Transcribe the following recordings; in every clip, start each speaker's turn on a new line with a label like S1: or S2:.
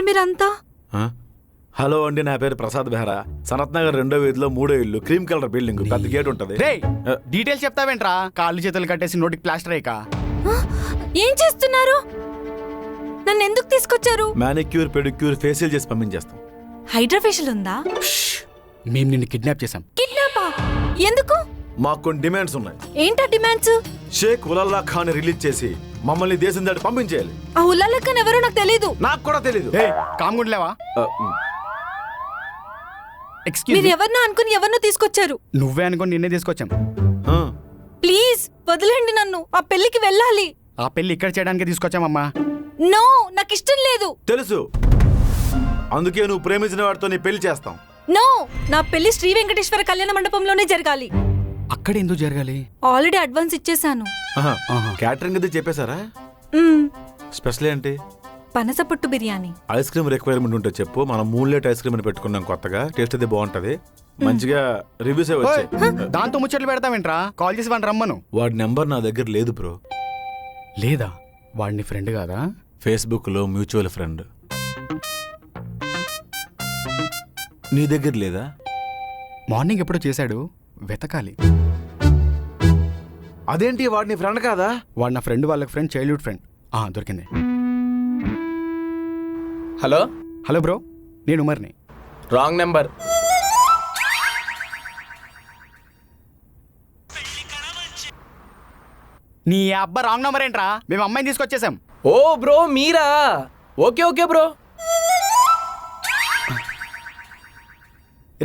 S1: ఎవరు మీరంతా?
S2: హలో అండి, నా పేరు ప్రసాద్ బెహరా. సనత్ నగర్ 2వ వీధిలో 3వ ఇల్లు, క్రీమ్ కలర్ బిల్డింగ్, పెద్ద గేట్ ఉంటది.
S3: డీటెయిల్స్ చెప్తావేంట్రా? కాళ్ళు చేతులు కట్టేసి నోటికి ప్లాస్టర్ అయ్యక.
S1: ఏం చేస్తున్నారు? నన్ను ఎందుకు తీసుకొచ్చారు?
S2: మానిక్యూర్, పెడిక్యూర్, ఫేషియల్ చేసి పంపించేస్తాం.
S1: హైడ్రా ఫేషియల్ ఉందా?
S3: మేము నిన్ను కిడ్నాప్ చేసాం.
S1: కిడ్నాపా? ఎందుకు?
S2: మాకు కొన్ని డిమాండ్స్ ఉన్నాయి.
S1: ఏంటా డిమాండ్స్?
S2: షేక్ ఉలల్లా ఖాన్ రిలీజ్ చేసి మమ్మల్ని దేశం దాటి పంపించేయాలి.
S1: ఆ ఉల్లాలా ఖాన్ ఎవరో నాకు తెలీదు.
S2: నాకు కూడా తెలీదు.
S3: కామ్గుండలేవా?
S1: మీరు ఎవరినో అనుకుని ఎవరినో తీసుకొచ్చారు.
S3: నువ్వే అనుకుని నిన్నే తీసుకొచ్చాం.
S1: ప్లీజ్ వదిలేండి నన్ను. ఆ పెళ్లికి వెళ్ళాలి.
S3: ఆ పెళ్లి ఇక్కడ చేయడానికి తీసుకొచ్చామమ్మా.
S1: నో, నాకు ఇష్టం లేదు.
S2: తెలుసు, అందుకే నువ్వు ప్రేమించిన వాడితో నీ పెళ్లి చేస్తాం.
S1: నో, నా పెళ్లి శ్రీ వెంకటేశ్వర కళ్యాణ మండపంలోనే జరగాలి.
S3: అక్కడ ఎందుకు జరగాలి?
S1: ఆల్రెడీ అడ్వాన్స్ ఇచ్చేసాను.
S2: క్యాటరింగ్ అది చెప్పేశారా? స్పెషల్ ఏంటి?
S1: పనసపొట్టు బిర్యానీ.
S2: ఐస్ క్రీమ్ రిక్వైర్మెంట్ ఉంటే చెప్పు. మనం మూన్లెట్ ఐస్ క్రీమ్ అని పెట్టుకున్నాం కొత్తగా. టేస్ట్ అది బాగుంటది. మంచిగా రివ్యూస్ వచ్చాయి.
S3: దాంతో ముచ్చట్లు పెడతావేంట్రా? కాల్ చేసి వాడిని రమ్మను.
S2: వాడి నెంబర్ నా దగ్గర లేదు బ్రో.
S3: లేదా? వాడిని ఫ్రెండ్ కాదా?
S2: ఫేస్బుక్ లో మ్యూచువల్ ఫ్రెండ్. నీ దగ్గర లేదా?
S3: మార్నింగ్ ఎప్పుడో చేశాడు, వెతకాలి.
S2: అదేంటి, వాడిని ఫ్రెండ్ కాదా?
S3: వాడు నా ఫ్రెండ్ వాళ్ళకి ఫ్రెండ్, చైల్డ్హుడ్ ఫ్రెండ్. దొరికింది.
S4: హలో
S3: హలో బ్రో, నేను ఉమర్ని.
S4: Wrong number.
S3: నీ అబ్బా రాంగ్ నెంబర్ ఏంట్రా? మేము అమ్మాయిని తీసుకొచ్చేసాం.
S4: ఓ బ్రో, మీరా? Okay okay bro.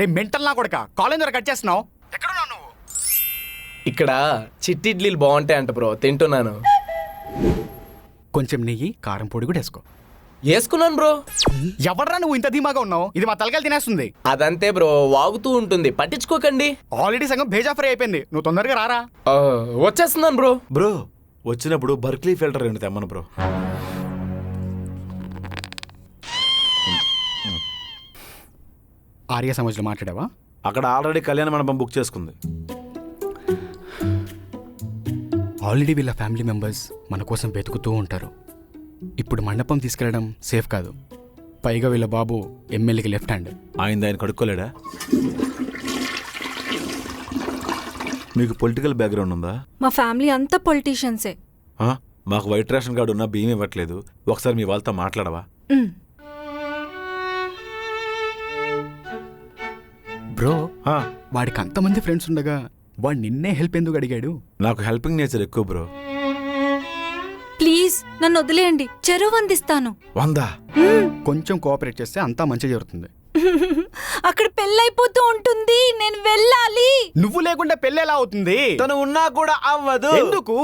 S3: రే మెంటల్ నా కొడక, కాలేజ్ వరకు కట్ చేస్తున్నావు. ఎక్కడున్నావు నువ్వు?
S4: ఇక్కడ చిట్టి ఇడ్లీలు బాగుంటాయంట బ్రో, తింటున్నాను.
S3: కొంచెం నెయ్యి, కారం పొడి కూడా వేసుకో.
S4: వేసుకున్నాను బ్రో.
S3: ఎవడ్రా నువ్వు ఇంత ధీమాగా ఉన్నావు? ఇది మా తలకాయలు తినేస్తుంది.
S4: అదంతే బ్రో, వాగుతూ ఉంటుంది, పట్టించుకోకండి.
S3: ఆల్రెడీ సగం భేజా ఫ్రై అయిపోయింది. నువ్వు తొందరగా రారా.
S4: వచ్చేస్తున్నాను బ్రో.
S2: బ్రో వచ్చినప్పుడు బర్క్లీ ఫిల్టర్ ఏంటి తెమ్మను బ్రో.
S3: ఆర్య సమాజ్లో మాట్లాడావా?
S2: అక్కడ ఆల్రెడీ కళ్యాణ మండపం బుక్ చేసుకుంది.
S3: ఆల్రెడీ వీళ్ళ ఫ్యామిలీ మెంబర్స్ మన కోసం వెతుకుతూ ఉంటారు. ఇప్పుడు మండపం తీసుకెళ్ళడం సేఫ్ కాదు. పైగా వీళ్ళ బాబు ఎమ్మెల్యేకి లెఫ్ట్ హ్యాండ్.
S2: ఆయన కడుక్కోలేడా? మీకు పొలిటికల్ బ్యాక్గ్రౌండ్ ఉందా?
S1: మా ఫ్యామిలీ అంతా పొలిటీషియన్సే.
S2: మాకు వైట్ రేషన్ కార్డు ఉన్నా బియ్యం ఇవ్వట్లేదు. ఒకసారి మీ వాళ్ళతో మాట్లాడవా?
S3: బ్రో, వాడికి అంతమంది ఫ్రెండ్స్ ఉండగా వాడు నిన్నే హెల్ప్ ఎందుకు అడిగాడు?
S2: నాకు హెల్పింగ్ నేచర్ ఎక్కువ బ్రో.
S1: ప్లీజ్ నన్ను వదిలేయండి, చెరువు అందిస్తాను.
S2: 100
S3: కొంచెం కోఆపరేట్ చేస్తే అంతా మంచి జరుగుతుంది.
S1: అక్కడ పెళ్ళైపోతూ ఉంటుంది, నేను వెళ్ళాలి.
S3: నువ్వు లేకుండా పెళ్ళెలా అవుతుంది?
S2: తను ఉన్నా కూడా అవ్వదు.
S3: ఎందుకు?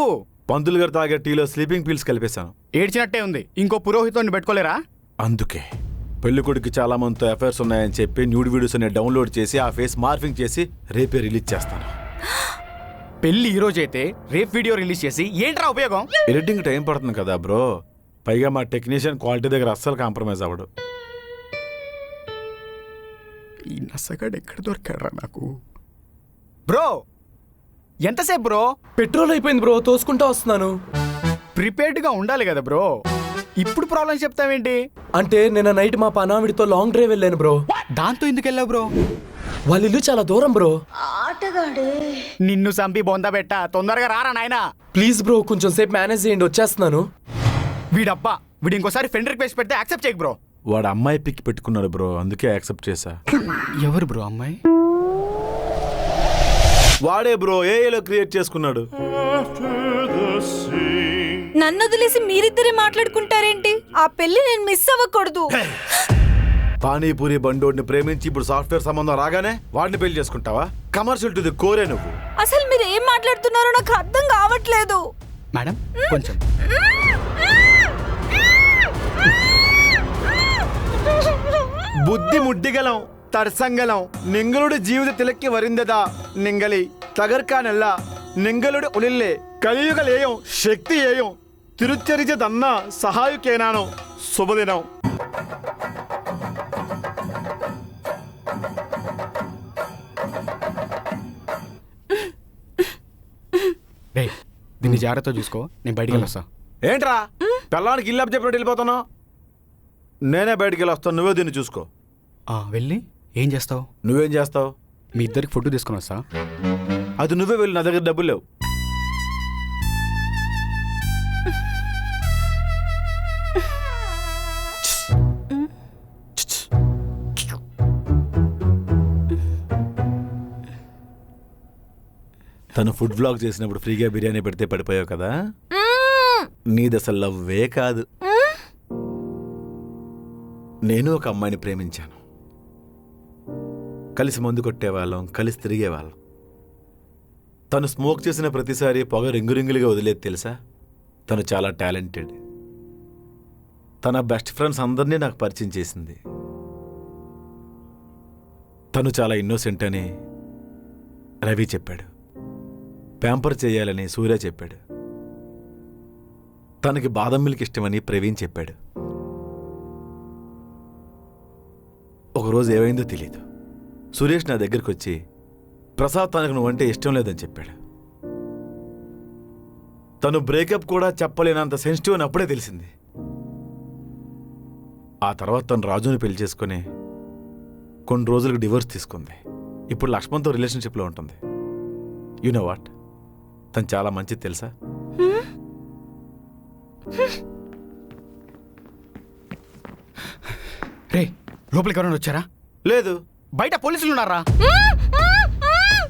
S2: పంతులు గారు తాగే టీలో స్లీపింగ్ పిల్స్ కలిపేశాను.
S3: ఏడ్చినట్టే ఉంది. ఇంకో పురోహితుడిని పెట్టుకోలేరా?
S2: అందుకే పెళ్లి కొడుకు చాలా మందితో అఫైర్స్ ఉన్నాయని చెప్పి న్యూడ్ వీడియోస్ అనే డౌన్లోడ్ చేసి ఆ ఫేస్ మార్ఫింగ్ చేసి రేపే రిలీజ్ చేస్తాను.
S3: పెళ్లి ఈ రోజు అయితే రేపు వీడియో రిలీజ్ చేసి ఏంట్రా ఉపయోగం?
S2: ఎడిటింగ్ టైం పడుతుంది కదా బ్రో. పైగా మా టెక్నీషియన్ క్వాలిటీ దగ్గర అస్సలు కాంప్రమైజ్ అవ్వడు.
S3: ఈ నసగాడు ఎక్కడ దొరికాడ్రా నాకు? బ్రో ఎంతసేపు బ్రో?
S4: పెట్రోల్ అయిపోయింది బ్రో, తోసుకుంటా వస్తున్నాను.
S3: ప్రిపేర్డ్గా ఉండాలి కదా బ్రో. ఇప్పుడు ప్రాబ్లం చెప్తావేంటి?
S4: అంటే నిన్న నైట్ మా పనావిడితో లాంగ్ డ్రైవ్ వెళ్ళాను బ్రో.
S3: దాంతో ఎందుకు వెళ్ళావు బ్రో?
S4: వాళ్ళ ఇల్లు చాలా దూరం బ్రో.
S3: నిన్ను సంపి బొంద పెట్ట, తొందరగా రారా నాయనా.
S4: ప్లీజ్ బ్రో, కొంచెం సేపు మేనేజ్ చేయండి, వచ్చేస్తున్నాను.
S3: వీడబ్బా, వీడు ఇంకోసారి ఫ్రెండ్ రిక్వెస్ట్ పెడితే యాక్సెప్ట్ చేయకు బ్రో.
S2: వాడు అమ్మాయి పిక్ పెట్టుకున్నాడు బ్రో, అందుకే యాక్సెప్ట్ చేశా.
S3: ఎవరు బ్రో అమ్మాయి?
S2: వాడే బ్రో, ఏఏలో క్రియేట్ చేసుకున్నాడు.
S1: నన్ను వదిలేసి మీరిద్దరే మాట్లాడుకుంటారేంటి? ఆ పెళ్లి నేను మిస్ అవ్వకూడదు.
S2: పానీపూరి బండోడిని ప్రేమించి ఇప్పుడు సాఫ్ట్వేర్ సంబంధం రాగానే వాడిని పెళ్లి చేసుకుంటావా? కమర్షియల్ టు ది కోరే నువ్వు.
S1: అసలు మీరు ఏం మాట్లాడుతున్నారో నాకు అర్థం కావట్లేదు.
S3: మేడం కొంచెం.
S5: ಬುದ್ಧಿ ಮುಡ್ಡಿಗಲಂ ತರ್ಸಂಗಲಂ ನಿಂಗಲುಡು ಜೀವಿತ ತಿಲಕ್ಕಿ ವರಿಂದದ ನಿಂಗಲಿ ತಗರ್ಕಾನೆಲ್ಲ ನಿಂಗಲುಡು ಉಳಿಲ್ಲೆ కలియుగలేయం శక్తి ఏయం తిరుచరిచదన్న సహాయకేనాను శుభదినం.
S3: దీన్ని జాగ్రత్త చూసుకో, నేను బయటికి వెళ్ళొస్తా.
S2: ఏంట్రా పిల్లానికి ఇల్లు చెప్పినట్టు వెళ్ళిపోతున్నావు? నేనే బయటికి వెళ్ళి వస్తాను, నువ్వే దీన్ని చూసుకో.
S3: వెళ్ళి ఏం చేస్తావు?
S2: నువ్వేం చేస్తావు?
S3: మీ ఇద్దరికి ఫుడ్ తీసుకుని వస్తా.
S2: అది నువ్వే వెళ్ళి, నా దగ్గర డబ్బులు లేవు. తను ఫుడ్ బ్లాగ్ చేసినప్పుడు ఫ్రీగా బిర్యానీ పెడితే పడిపోయావు కదా, నీది అసలు లవ్వే కాదు. నేను ఒక అమ్మాయిని ప్రేమించాను. కలిసి మందు కొట్టేవాళ్ళం, కలిసి తిరిగేవాళ్ళం. తను స్మోక్ చేసిన ప్రతిసారి పొగ రింగురింగులుగా వదిలేదు తెలుసా. తను చాలా టాలెంటెడ్. తన బెస్ట్ ఫ్రెండ్స్ అందరినీ నాకు పరిచయం చేసింది. తను చాలా ఇన్నోసెంట్ అని రవి చెప్పాడు. ప్యాంపర్ చేయాలని సూర్య చెప్పాడు. తనకి బాదం మిల్క్ ఇష్టమని ప్రవీణ్ చెప్పాడు. ఒకరోజు ఏమైందో తెలీదు. సురేష్ నా దగ్గరికి వచ్చి ప్రసాద్ తనకు నువ్వంటే ఇష్టం లేదని చెప్పాడు. తను బ్రేకప్ కూడా చెప్పలేనంత సెన్సిటివ్ అని అప్పుడే తెలిసింది. ఆ తర్వాత తను రాజుని పెళ్లి చేసుకుని కొన్ని రోజులకు డివోర్స్ తీసుకుంది. ఇప్పుడు లక్ష్మణ్తో రిలేషన్షిప్లో ఉంటుంది. యు నో వాట్, తను చాలా మంచిది తెలుసా.
S3: రే, లోపలికి ఎవరైనా వచ్చారా?
S2: లేదు,
S3: బయట పోలీసులు ఉన్నారా?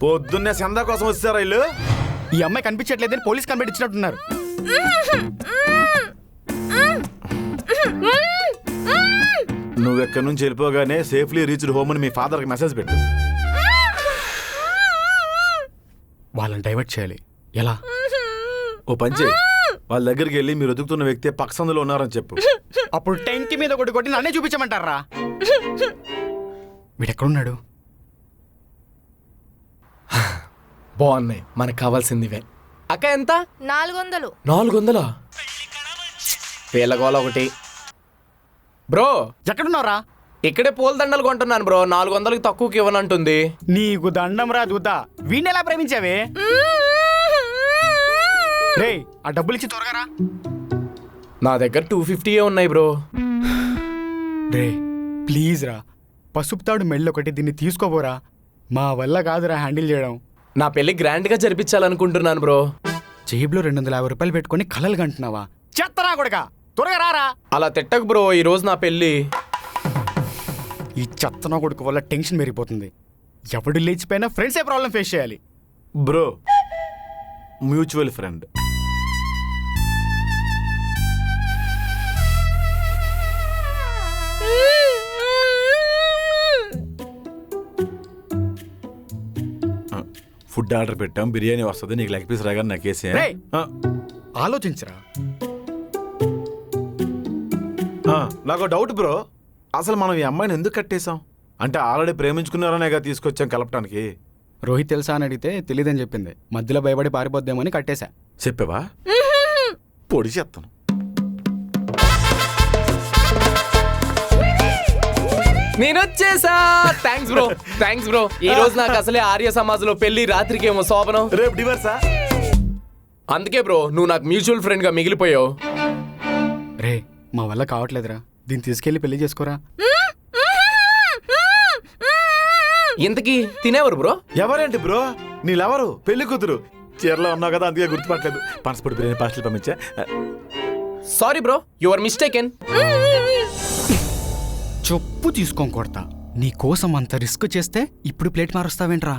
S2: పొద్దున్నే సందా కోసం వచ్చారా ఇల్లు?
S3: ఈ అమ్మాయి కనిపించట్లేదని పోలీస్ కంప్లైంట్ ఇచ్చినట్టున్నారు.
S2: నువ్వెక్కడి నుంచి వెళ్ళిపోగానే సేఫ్లీ రీచ్డ్ హోమ్ అని మీ ఫాదర్కి మెసేజ్ పెట్టు.
S3: వాళ్ళని డైవర్ట్ చేయాలి. ఎలా?
S2: ఓ పంచే, వాళ్ళ దగ్గరికి వెళ్ళి మీరు వెతుకుతున్న వ్యక్తి పక్క సందులో ఉన్నారని చెప్పు.
S3: అప్పుడు టెంకి మీద కొట్టి నన్నే చూపించమంటారా? వీడెక్కడున్నాడు?
S4: బాగున్నాయి, మనకు కావాల్సిందివే. అక్క ఎంత?
S1: 400.
S4: 400? పేలగోల ఒకటి. బ్రో
S3: ఎక్కడున్నారా?
S4: ఇక్కడే పూల దండలు కొంటున్నాను బ్రో. 400కి తక్కువకి ఇవ్వనంటుంది.
S3: నీకు దండం రా దూత. వీణ్ణి ఎలా ప్రేమించావే? రే, ఆ డబ్బులు ఇచ్చి త్వరగా రా.
S4: నా దగ్గర 250 ఉన్నాయి బ్రో.
S3: రే ప్లీజ్ రా, పసుపు తాడు మెళ్ళొకటి, దీన్ని తీసుకోబోరా. మా వల్ల కాదురా హ్యాండిల్ చేయడం.
S4: నా పెళ్లి గ్రాండ్ గా జరిపించాలనుకుంటున్నాను బ్రో.
S3: జేబులో 250 రూపాయలు పెట్టుకొని కలలు కంటున్నావా? చెత్తరా కొడక, త్వరగా రారా.
S4: అలా తిట్టకు బ్రో, ఈ రోజు నా పెళ్లి.
S3: ఈ చెత్తన కొడుకు వల్ల టెన్షన్ పెరిగిపోతుంది. ఎవడు లేచిపోయినా ఫ్రెండ్సే ప్రాబ్లం ఫేస్ చేయాలి.
S2: Bro, mutual friend. Food order పెట్టాం, బిర్యానీ వస్తుంది, నీకు లెగ్ పీస్ రాగానే నాకు వేసే.
S3: రేయ్, ఆలోచించరా.
S2: నాకు డౌట్ బ్రో, అసలు మనం ఈ అమ్మాయిని ఎందుకు కట్టేశాం? అంటే ఆల్రెడీ ప్రేమించుకున్నారనేగా తీసుకొచ్చాం కలపటానికి.
S3: రోహిత్ తెలుసా అని అడిగితే తెలియదని చెప్పింది. మధ్యలో భయపడి పారిపోద్దామని కట్టేశా.
S2: చెప్పావా? పొడి చేస్తాను.
S4: నేను వచ్చేసా. Thanks bro, thanks bro. ఈ రోజు నాకు అసలే ఆర్య సమాజ్ లో పెళ్లి, రాత్రికేమో శోభనం,
S2: రేపు డివర్సా?
S4: అందుకే బ్రో నువ్వు నాకు మ్యూచువల్ ఫ్రెండ్ గా మిగిలిపోయావు.
S3: రే, మా వల్ల కావట్లేదురా, దీన్ని తీసుకెళ్లి పెళ్లి చేసుకోరా.
S4: ఇంతకీ తినేవారు బ్రో?
S2: ఎవరేంటి బ్రో, నీళ్ళెవరు? పెళ్లి కూతురు. చీరలో ఉన్నావు కదా, అందుకే గుర్తుపట్టలేదు. పనసపొడి బిర్యానీ పార్సల్ పంపించా.
S4: Sorry bro, your mistaken.
S3: చెప్పు తీసుకోని కొడతా. నీ కోసం అంత రిస్క్ చేస్తే ఇప్పుడు ప్లేట్ మారుస్తావేంట్రా?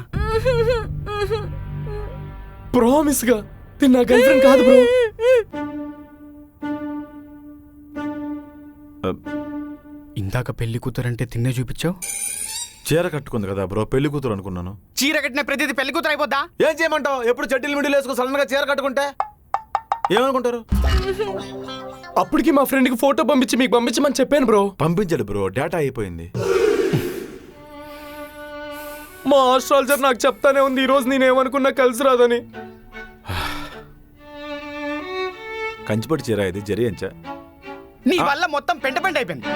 S4: ప్రామిస్ గా నా గర్ల్ ఫ్రెండ్ కాదు బ్రో.
S3: ఇందాక పెళ్లి కూతురంటే తిన్నే చూపించావు.
S2: చీర కట్టుకుంది కదా బ్రో, పెళ్లి కూతురు అనుకున్నాను.
S3: చీర కట్టిన ప్రతిదీ పెళ్లి కూతురు అయిపోద్దా?
S2: ఏం చేయమంటావు? ఎప్పుడు చెట్టిల్ మిడిల్ వేసుకుని సడన్ గా చీర కట్టుకుంటే ఏమనుకుంటారు?
S4: అప్పటికి మా ఫ్రెండ్ కి ఫోటో పంపించి మీకు పంపించమని చెప్పాను బ్రో.
S2: పంపించాడు బ్రో, డేటా అయిపోయింది.
S4: మా ఆస్ట్రాలజర్ నాకు చెప్తానే ఉంది ఈ రోజు నేనేమనుకున్నా కలిసి రాదని.
S2: కంచిపట్టి చీర ఇది, జరి అంచా.
S3: నీ వల్ల మొత్తం పెంట పెంట అయిపోయింది.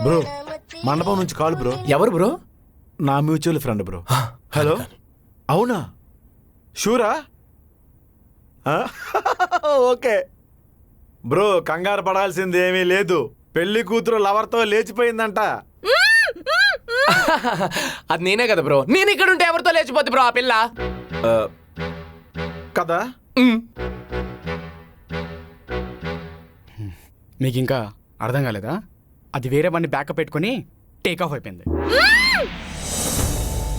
S2: బ్రో, మండపం నుంచి కాల్ బ్రో.
S4: ఎవరు బ్రో?
S2: నా మ్యూచువల్ ఫ్రెండ్ బ్రో. హలో, అవునా? షూరా? ఆ? ఓకే బ్రో, కంగారు పడాల్సింది ఏమీ లేదు. పెళ్లి కూతురు లవర్తో లేచిపోయిందంట.
S4: అది నేనే కదా బ్రో. నేను ఇక్కడ ఉంటే ఎవరితో లేచిపోద్ది బ్రో ఆ పిల్ల?
S2: ఆ, కదా.
S4: మ్.
S3: మీకు ఇంకా అర్థం కాలేదా? అది వేరే వాడిని బ్యాకప్ పెట్టుకొని టేక్ ఆఫ్ అయిపోయింది.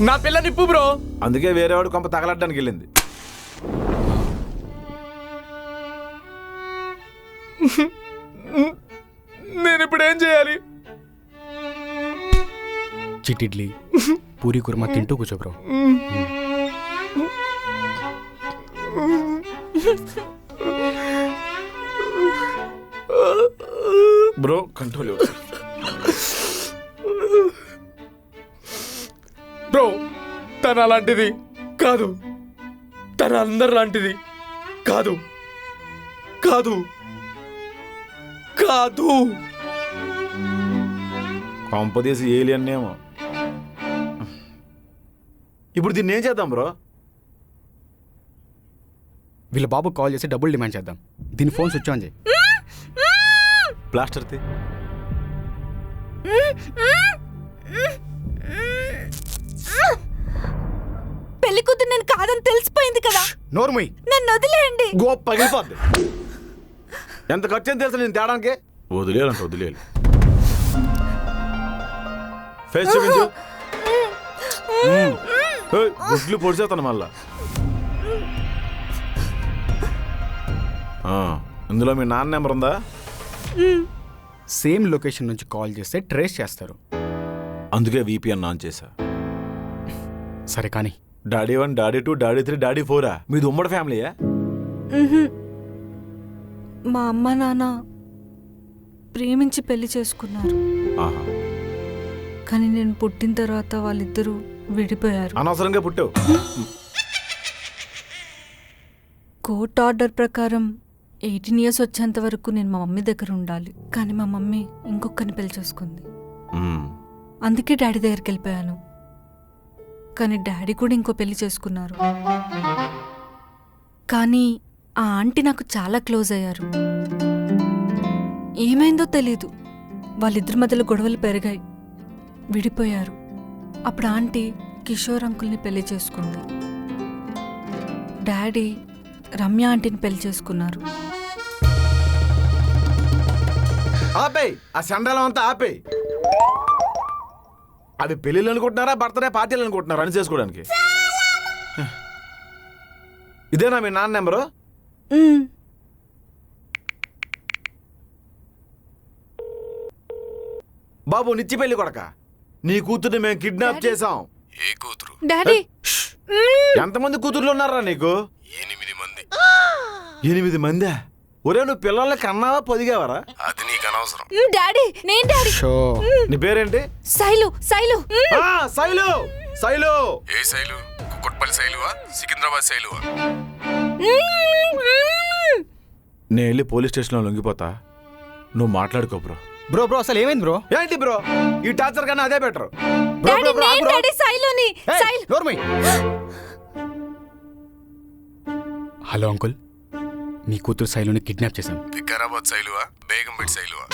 S4: నా పిల్ల నిప్పు బ్రో.
S2: అందుకే వేరేవాడు కొంప తగలడ్డానికి వెళ్ళింది.
S4: నేను ఇప్పుడు ఏం చేయాలి?
S3: చిట్టిడ్లీ పూరి కుర్మా తింటూ కూర్చో బ్రో.
S2: Bro control.
S4: బ్రో తన అలాంటిది కాదు, తన అందరు లాంటిది కాదు కాదు కాదు.
S2: కొంపదీసి ఏలియన్నేమో. ఇప్పుడు దీన్ని ఏం చేద్దాం బ్రో?
S3: వీళ్ళ బాబు కాల్ చేసి డబ్బులు డిమాండ్ చేద్దాం. దీని ఫోన్ స్విచ్ ఆన్ చేయి.
S2: ప్లాస్టర్ తీ.
S1: పెళ్లి కూతురు నేను కాదని తెలిసిపోయింది కదా,
S3: నోర్మయ్.
S1: నన్ను వదిలేయండి.
S2: గోప పగిలిపోద్ది. ఎంత ఖర్చు అని తెలుసు నేను తేడానికి. వదిలేయాలంట, వదిలేయాలి. ఫేస్ చూపించు. గుడ్లు పొడిచేస్తాను మళ్ళా. ఇందులో మీ నాన్న నెంబర్ ఉందా?
S3: సేమ్ లొకేషన్ నుంచి కాల్ చేస్తే ట్రేస్ చేస్తారు.
S2: అందుకే VPN ఆన్ చేశా.
S3: సరే కానీ
S2: డాడీ 1, డాడీ 2, డాడీ 3, డాడీ 4 మీది ఉమ్మడి ఫ్యామిలీయా?
S1: మా అమ్మ నాన్న ప్రేమించి పెళ్లి చేసుకున్నారు.
S2: ఆహా,
S1: కానీ నేను పుట్టిన తర్వాత వాళ్ళిద్దరూ విడిపోయారు.
S2: అనవసరంగా పుట్టావు.
S1: కోర్ట్ ఆర్డర్ ప్రకారం 18 years వచ్చేంత వరకు నేను మా మమ్మీ దగ్గర ఉండాలి. కానీ మా మమ్మీ ఇంకొకరిని పెళ్లి చేసుకుంది. అందుకే డాడీ దగ్గరికి వెళ్ళిపోయాను. కానీ డాడీ కూడా ఇంకో పెళ్లి చేసుకున్నారు. కానీ ఆ ఆంటీ నాకు చాలా క్లోజ్ అయ్యారు. ఏమైందో తెలీదు, వాళ్ళిద్దరి మధ్యలో గొడవలు పెరిగాయి, విడిపోయారు. అప్పుడు ఆంటీ కిషోర్ అంకుల్ని పెళ్లి చేసుకుంది. డాడీ రమ్య ఆంటీని పెళ్లి చేసుకున్నారు.
S2: ఆపేయ్, ఆ సండాలం అంతా ఆపేయ్. అవి పెళ్ళిళ్ళు అనుకుంటున్నారా, బర్త్డే పార్టీలు అనుకుంటున్నారా అని చేసుకోవడానికి? ఇదేనా మీ నాన్న నెంబరు? బాబు నిచ్చి పెళ్లి కొడక, నీ కూతుర్ని మేము కిడ్నాప్ చేసాం.
S6: ఏ కూతురు?
S1: డాడీ
S2: ఎంతమంది కూతుర్లు ఉన్నారా నీకు?
S6: 8 మంది.
S2: 8 మందా? ఒరే, నువ్వు పిల్లల్ని కన్నావా పొదిగావరా?
S6: అది నీకు అనవసరం.
S1: డాడీ నేను డాడీ.
S3: షో.
S2: నీ పేరేంటి?
S1: శైలు శైలు.
S2: శైలు. శైలు
S6: ఏ శైలు? కుక్కట్పల్లి శైలువా, సికింద్రాబాద్ శైలువా?
S2: నేను వెళ్ళి పోలీస్ స్టేషన్లో లొంగిపోతా, నువ్వు మాట్లాడుకో బ్రో.
S3: బ్రో బ్రో అసలు ఏమైంది బ్రో?
S2: ఏంటి బ్రో, ఈ టార్చర్ కన్నా అదే బెటర్.
S1: డాడీ నేను డాడీ శైలుని. శైలు.
S3: నోర్మయ్. హలో అంకుల్, మీ కూతురు శైలుని కిడ్నాప్ చేశాం.
S6: వికారాబాద్ శైలువా, బేగంపేట శైలువా?